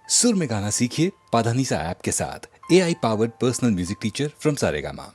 सुर में गाना सीखिए पाधानीसा ऐप के साथ। AI powered personal music teacher from Saregama.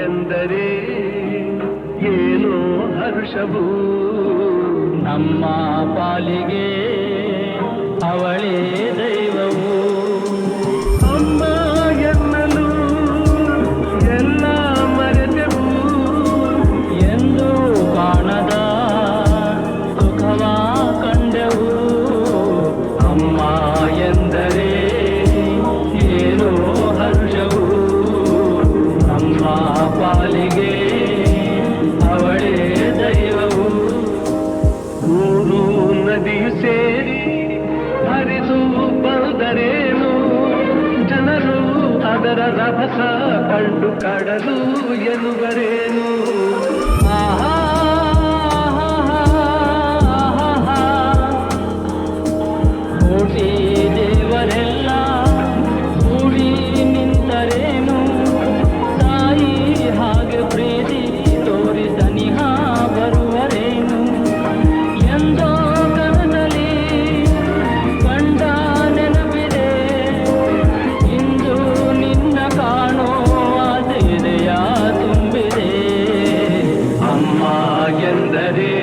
ಎಂದರೆ ಏನೋ ಹರ್ಷವು ನಮ್ಮ ಪಾಲಿಗೆ ಅವಳೇ ದೈವವು. ಅಮ್ಮ ಎನ್ನಲು ಎಲ್ಲ ಮರೆತೆವು ಎಂದು ಕಾಣದ ಸುಖವ ಕಂಡೆವು. ಅಮ್ಮ ಎಂದರೆ ಏನೋ ಹರ್ಷವು ನಮ್ಮ ಪಾಲಿಗೆ ಅವಳೇ ದೈವವು. ಮೂರು ನದಿಯು ಸೇರಿ ಹರಿದು ಬಂದರೇನು, ಜನರು ಅದರ ರಭಸ ಕಂಡು ಕಡಲು ಎನ್ನುವರೇನು. ಆಹಾ ಕೋಟಿ ದೇವರೆಲ್ಲ ಕೂಡಿ ನಿಂತರೇನು, ತಾಯಿ ಹಾಗೆ ಪ್ರೀತಿ ತೋರಿ ಸನಿಹ ಬರುವರೇನು. ಎಂದೋ ಕನಸಲಿ ಕಂಡ ನೆನಪಿದೆ, ಇಂದು ನಿನ್ನ ಕಾಣೋ ಆಸೆಯ ತುಂಬಿದೆ. ಅಮ್ಮ ಎಂದರೆ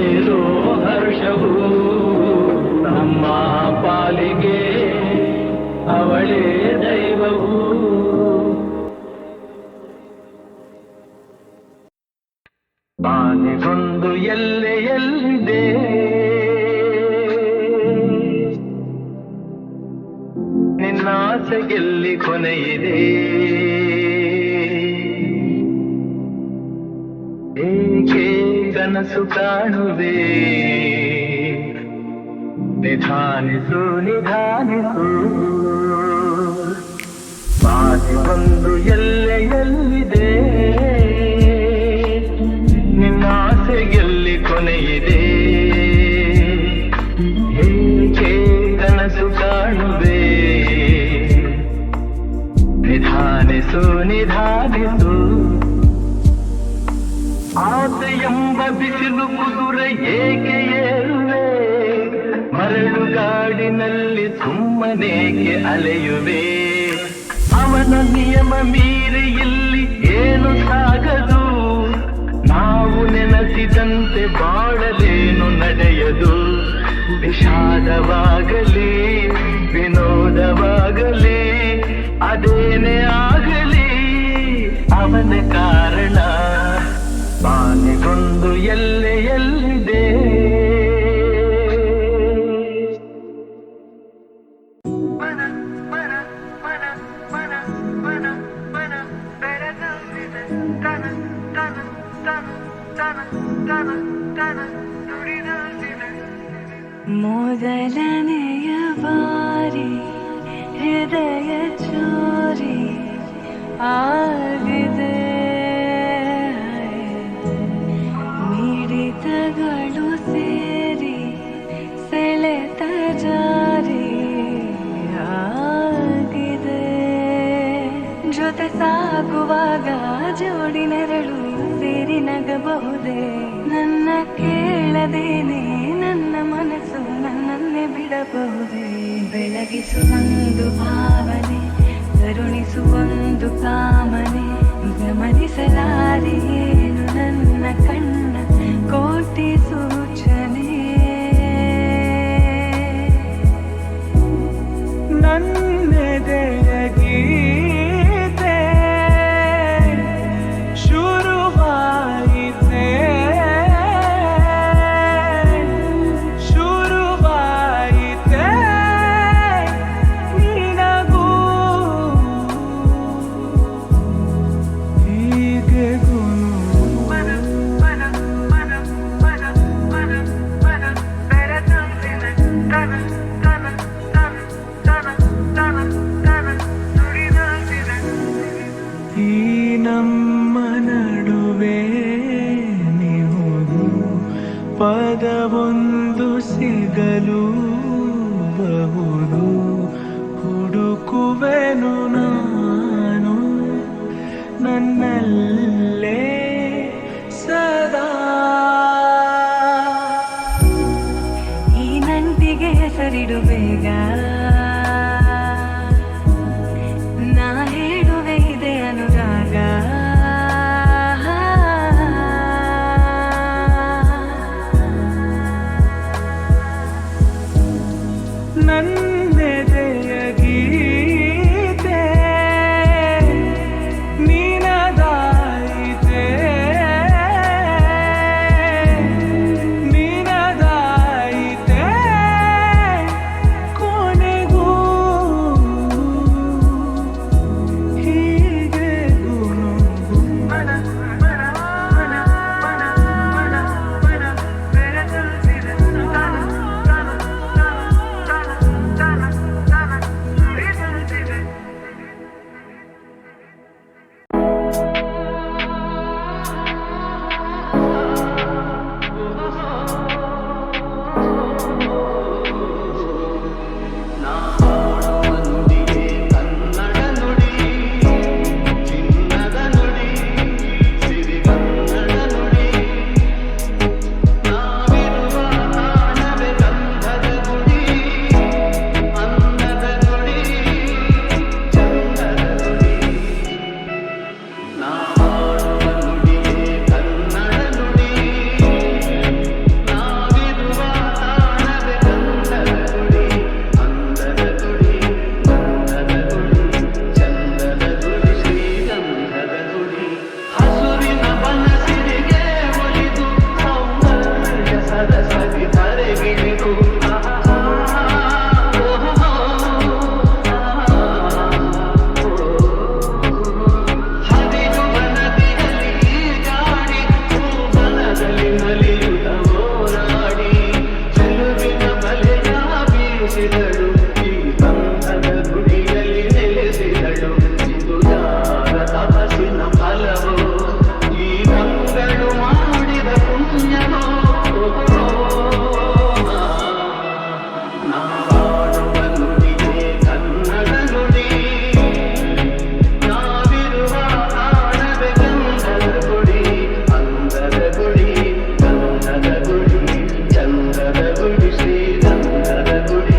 ಏನೋ ಹರ್ಷವು ನಮ್ಮ ಪಾಲಿಗೆ ಅವಳೇ ದೈವವು. ಬಾನಿಗೊಂದು ಎಲ್ಲೆಯಲ್ಲಿದೆ, ನಿನ್ನಾಸೆಗೆಲ್ಲಿ ಕೊನೆಯಿದೆ. ಏಕೆ ಕನಸು ಕಾಣುವೆ, ನಿಧಾನಿಸು ನಿಧಾನಿಸು. ಬಾನಿಗೊಂದು ಎಲ್ಲೆಯಲ್ಲಿದೆ, ನಿನ್ನಾಸೆಗೆಲ್ಲಿ ಕೊನೆಯಿದೆ. ಏಕೆ ಕನಸು ಕಾಣುವೆ, ನಿಧಾನಿಸು ನಿಧಾನಿಸು. ಆಸೆ ಎಂಬ ಬಿಸಿಲು ಕುದುರೆ ಏಕೆ ಏರುವೆ, ಮರಳು ಗಾಡಿ ಕಾಡಿನಲ್ಲಿ ಸುಮ್ಮನೇಕೆ ಅಲೆಯುವೆ ಅವನ ನಿಯಮ ಮೀರಿ ಇಲ್ಲಿ ಏನು ಸಾಗದು ನಾವು ನೆನೆಸಿದಂತೆ ಬಾಳಲೇನು ನಡೆಯದು ವಿಷಾದವಾಗಲಿ ವಿನೋದವಾಗಲಿ ಅದೇನೇ ಆಗಲಿ ಅವನ ಕಾರಣ ಬಾನಿಗೊಂದು ಎಲ್ಲಿದೆ ಮೊದಲನೆಯ ಬಾರಿ ಹೃದಯ ಚೋರಿ ಆಗಿದೆ ಮಿಡಿತಗಳು ಸೇರಿ ಸೆಳೆತ ಜಾರಿ ಆಗಿದೆ ಜೊತೆ ಸಾಗುವಾಗ ಜೋಡಿ ನೆರಳು ಸೇರಿ ನಗಬಹುದೇ ನನ್ನ ಕೇಳದೇನೆ ನನ್ನ ಮನಸ್ಸು ನನ್ನನ್ನೇ ಬಿಡಬಹುದೇ ಬೆಳಗಿಸುವೊಂದು ಭಾವನೆ ಕರುಣಿಸುವೊಂದು ಕಾಮನೆ ಗಮನಿಸಲಾರೆ ಏನು ನನ್ನ ಕಣ್ಣ ಕೋಟಿ ಸೂಚನೆ ನನ್ನೆದೆಯ ಗೀತೆ ಶುರುವಾಯಿತೆ ನಿನಗೂ ಹೀಗೆ ಈ ನಮ್ಮ ನಡುವೆ ನೀವು ಪದವೊಂದು ಸಿಗಲು ಬಹುದು ಹುಡುಕುವೆನು ನಾನು ನನ್ನಲ್ಲೇ ಸದಾ ಈ ನಂಟಿಗೆ ಹೆಸರಿಡು ಬೇಗ ನಾ ಹೇಳುವೆ ಇದೆ ಅನುರಾಗ ನನ್ನೆದೆಯ ಗೀತೆ ನೀನದಾಯಿತೆ ನೀನದಾಯಿತೆ ಕೊನೆಗೂ ಹೀಗೆ ಗುನುಗು ಚಂದದ ಗುಡಿ ಶ್ರೀಗಂಧದ ಗುಡಿ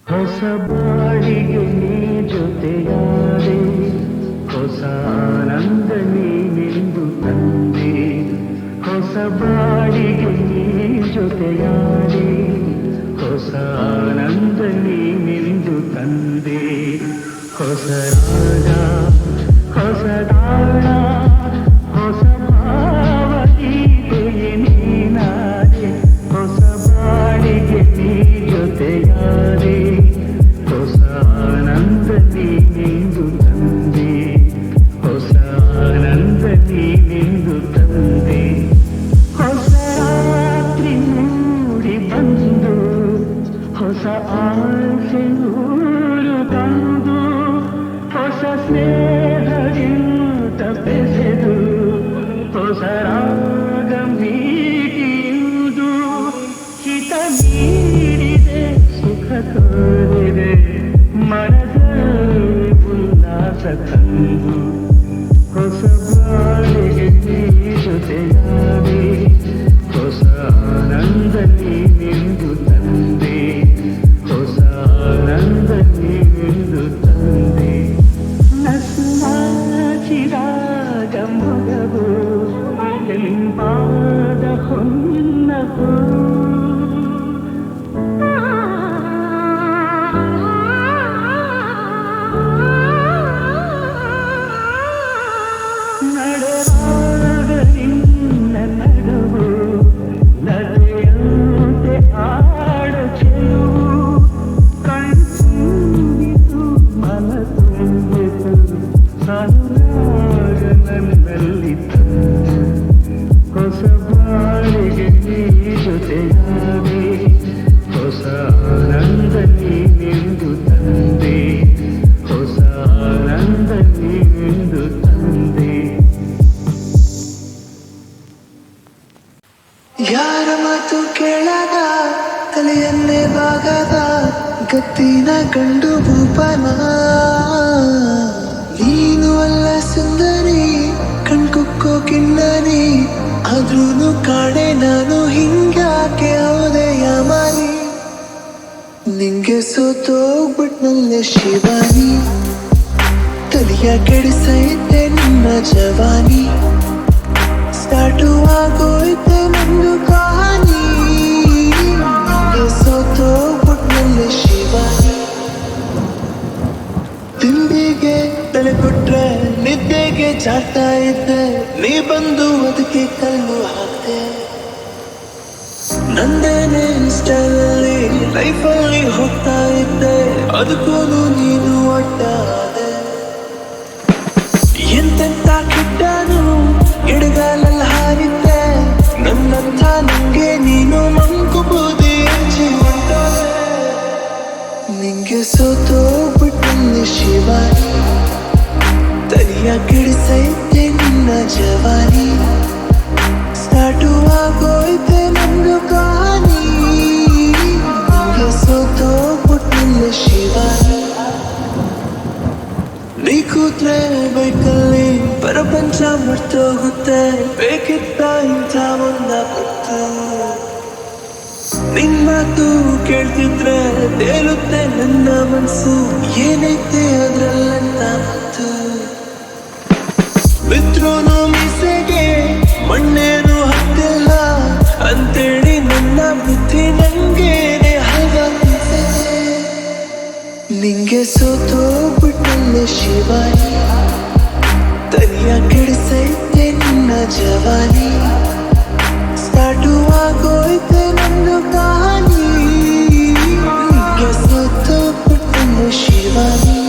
ಹೊಸ ಬಾಳಿಗೆ ನೀ ಜೊತೆಯಾದೆ, ಹೊಸ ಆನಂದ ನೀನೆಂದು ತಂದೆ. ಹೊಸ ಬಾಳಿಗೆ ನೀ ಜೊತೆಯಾದೆ, ಹೊಸ ಆನಂದ ನೀನೆಂದು ತಂದೆ. ಹೊಸ ರಾಗ ಹೊಸ ತಾಳ ಹೊಸ ಭಾವಗೀತೆಯೇ ನೀನಾದೆ. ಹೊಸ ಬಾಳಿಗೆ ನೀ ಜೊತೆಯಾದೆ, ಹೊಸ ಆನಂದ ನೀನೆಂದು ತಂದೆ. ಹೊಸ ಆನಂದ ನೀನೆಂದು ತಂದೆ. ಹೊಸ ರಾತ್ರಿ ಮೂಡಿ ಬಂದು, ಹೊಸ ಆಸೆ ನೂರು ತಂದು, ಹೊಸ ಸ್ನೇಹದಿಂದ ಬೆಸೆದು, ಹೊಸ ರಾಗ ಮೀಟಿಯುವುದು. ಹಿತ ನೀಡಿದೆ ಸುಖ ತೋರಿದೆ, ಮನದಲ್ಲಿ ಉಲ್ಲಾಸ ತಂದು. ಹೊಸ ಬಾಳಿಗೆ ನೀ ಜೊತೆಯಾದೆ, ಹೊಸ ಆನಂದ ನೀನೆಂದು ತಂದೆ. ಹೊಸ ಆನಂದ ನೀನೆಂದು ತಂದೆ. ನಸುನಾಚಿರಾಗ ಮೊಗವು ಕೆಂಪಾದ ಹೊನ್ನವು, ನಡೆದಾಗ ನಿನ್ನ ನಡುವು ನದಿಯಂತೆ ಆಡ ಚೆಲುವು. ಕಣ್ತುಂಬಿತು ಮನ ತುಂಬಿತು, ಅನುರಾಗ ನನ್ನಲ್ಲಿ ತಂದು. ಹೊಸ ಬಾಳಿಗೆ ನೀ ಜೊತೆಯಾದೆ, ಹೊಸ ಆನಂದ ನೀನೆಂದು ತಂದೆ. ಹೊಸ ಆನಂದ ನೀನೆಂದು ತಂದೆ. ಯಾರ ಮಾತು ಕೇಳದ ತಲೆಯನ್ನೇ ಬಾಗದ ಗತ್ತಿನ ಗಂಡು ಭೂಪನ. ನೀನು ಅಲ್ಲ ಸುಂದರಿ ಕಣ್ಕುಕ್ಕೋ ಕಿನ್ನರಿ, ಆದ್ರೂನು ಕಾಣೆ ನಾನು ಹಿಂಗ್ಯಾಕೆ ಹೌದೆ ಯಾಮಾರಿ. ನಿಂಗೆ ಸೋತೋಗ್ಬಿಟ್ನಲ್ಲೇ ಶಿವಾನಿ, ತಲೆಯ ಕೆಡಿಸೈತೆ ನಿನ್ನ ಜವಾನಿ. ಸ್ಟಾರ್ಟು ಆಗೋಯ್ತೆ ನಂದು ಕಹಾನಿ, ನಿಂಗೆ ಸೋತೋಗ್ಬಿಟ್ನಲ್ಲೇ ಶಿವಾನಿ. ತಿಂಡಿಗೆ ತಲೆ ಕೊಟ್ರೆ ನಿದ್ದೆಗೆ ಜಾಡ್ತಾ ಇದ್ದೆ, ನೀ ಬಂದು ಅದಕ್ಕೆ ಕಲ್ಲು ಹಾಕ್ದೆ. ನಂದೇನೆ ಇನ್ಸ್ಟಾದಲ್ಲಿ ಲೈಫಲ್ಲಿ ಹೋಗ್ತಾ ಇದ್ದೆ, ಅದಕ್ಕೂ ನೀನು ಒಟ್ಟಾದೆ. ಎಂತೆಂತ ಕೆಟ್ಟನು ಎಡಗಾಲಲ್ಲ ಹಾರಿದ್ದೆ, ನನ್ನಂಥ ನಂಗೆ ನೀನು ಮಂಕು ಬೂದಿ ಹಚ್ಚಿ ಹೊಂಟೋದೆ. ನಿಂಗೆ ಸೋತೋಗ್ಬಿಟ್ಟಲ್ಲಿ ಶಿವಾನಿ, ತಲೆಯ ಕೆಡಿಸೈತೆ ನಿನ್ನ ಜವಾನಿ. ಸ್ಟಾರ್ಟು ಆಗೋಯ್ತೆ ನಂದು ಕಹಾನಿ, ನಿಂಗೆ ಸೋತೋಗ್ಬಿಟ್ಟಲ್ಲಿ ಶಿವಾನಿ. ನೀ ಕೂತ್ರೆ ಬೈಕಲ್ಲಿ ಪ್ರಪಂಚ ಮರ್ತೋಗುತ್ತೆ, ಬೇಕಿತ್ತ ಇಂಥ ಒಂದ ಗೊತ್ತು. ನಿನ್ ಮಾತು ಕೇಳ್ತಿದ್ರೆ ತೇಲುತ್ತೆ ನನ್ನ ಮನ್ಸು, ಏನೈತೆ ಅದ್ರಲ್ಲಂತ ಗೊತ್ತು. ಬಿದ್ರೂನು ಮೀಸೆಗೆ ಮಣ್ಣೇನು ಹತ್ತಿಲ್ಲ ಅಂತೇಳಿ ನನ್ನ ಬುದ್ಧಿ ನಂಗೇನೆ ಹಲ್ವಾಗ್ತಿದೆ. ನಿಂಗೆ ಸೋತೋಗ್ಬಿಟ್ಟಲ್ಲೇ ಶಿವಾನಿ, ತಲೆಯ ಕೆಡಿಸೈತೆ ನಿನ್ನ ಜವಾನಿ. ಸ್ಟಾರ್ಟು ಆಗೋಯ್ತೆ ನಂದು ಕಹಾನಿ, ನಿಂಗೆ ಸೋತೋಗ್ಬಿಟ್ಟಲ್ಲೇ ಶಿವಾನಿ.